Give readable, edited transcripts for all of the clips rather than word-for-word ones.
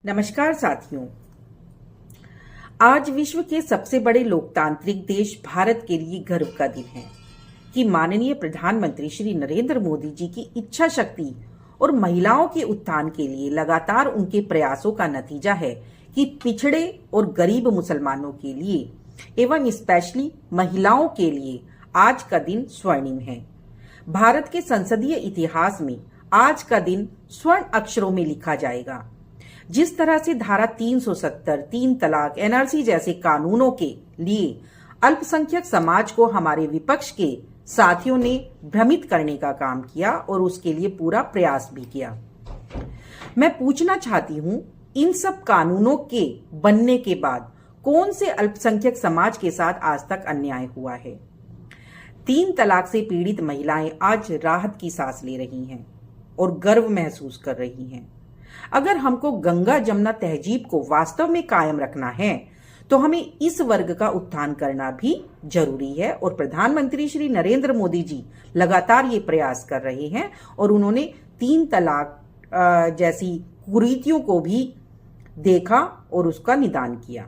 नमस्कार साथियों। आज विश्व के सबसे बड़े लोकतांत्रिक देश भारत के लिए गर्व का दिन है कि माननीय प्रधानमंत्री श्री नरेंद्र मोदी जी की इच्छा शक्ति और महिलाओं के उत्थान के लिए लगातार उनके प्रयासों का नतीजा है कि पिछड़े और गरीब मुसलमानों के लिए एवं स्पेशली महिलाओं के लिए आज का दिन स्वर्णिम है। भारत के संसदीय इतिहास में आज का दिन स्वर्ण अक्षरों में लिखा जाएगा। जिस तरह से धारा 370, 3 तलाक, एनआरसी जैसे कानूनों के लिए अल्पसंख्यक समाज को हमारे विपक्ष के साथियों ने भ्रमित करने का काम किया और उसके लिए पूरा प्रयास भी किया। मैं पूछना चाहती हूं, इन सब कानूनों के बनने के बाद कौन से अल्पसंख्यक समाज के साथ आज तक अन्याय हुआ है? 3 तलाक से पीड़ित महिलाएं आज राहत की सांस ले रही हैं और गर्व महसूस कर रही हैं। अगर हमको गंगा जमुना तहजीब को वास्तव में कायम रखना है तो हमें इस वर्ग का उत्थान करना भी जरूरी है और प्रधानमंत्री श्री नरेंद्र मोदी जी लगातार ये प्रयास कर रहे हैं और उन्होंने 3 तलाक जैसी कुरीतियों को भी देखा और उसका निदान किया।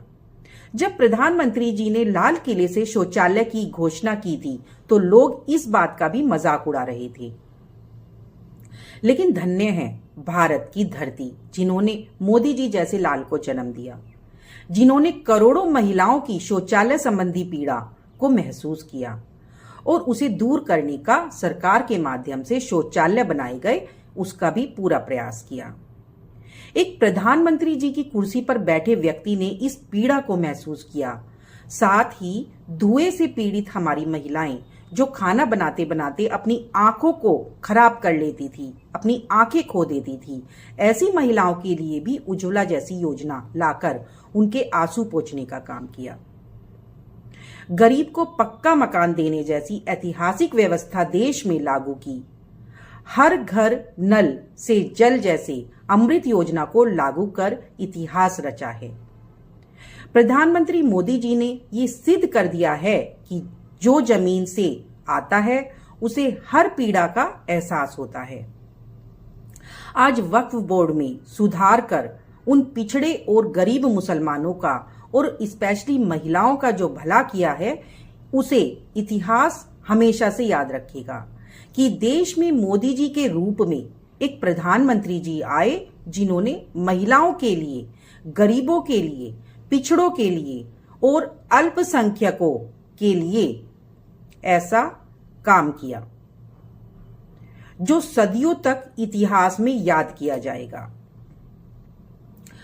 जब प्रधानमंत्री जी ने लाल किले से शौचालय की घोषणा की थी तो लोग इस बात का भी मजाक उड़ा रहे थे, लेकिन धन्य है भारत की धरती जिन्होंने मोदी जी जैसे लाल को जन्म दिया, जिन्होंने करोड़ों महिलाओं की शौचालय संबंधी पीड़ा को महसूस किया और उसे दूर करने का सरकार के माध्यम से शौचालय बनाए गए उसका भी पूरा प्रयास किया। एक प्रधानमंत्री जी की कुर्सी पर बैठे व्यक्ति ने इस पीड़ा को महसूस किया। साथ ही धुएं से पीड़ित हमारी महिलाएं जो खाना बनाते बनाते अपनी आंखों को खराब कर लेती थी, अपनी आंखें खो देती थी, ऐसी महिलाओं के लिए भी उज्ज्वला जैसी योजना लाकर उनके आंसू पोंछने का काम किया। गरीब को पक्का मकान देने जैसी ऐतिहासिक व्यवस्था देश में लागू की। हर घर नल से जल जैसे अमृत योजना को लागू कर इतिहास रचा है। प्रधानमंत्री मोदी जी ने ये सिद्ध कर दिया है कि जो जमीन से आता है उसे हर पीड़ा का एहसास होता है। आज वक्फ बोर्ड में सुधार कर उन पिछड़े और गरीब मुसलमानों का और स्पेशली महिलाओं का जो भला किया है उसे इतिहास हमेशा से याद रखेगा कि देश में मोदी जी के रूप में एक प्रधानमंत्री जी आए जिन्होंने महिलाओं के लिए, गरीबों के लिए, पिछड़ों के लिए और अल्पसंख्यकों के लिए ऐसा काम किया जो सदियों तक इतिहास में याद किया जाएगा।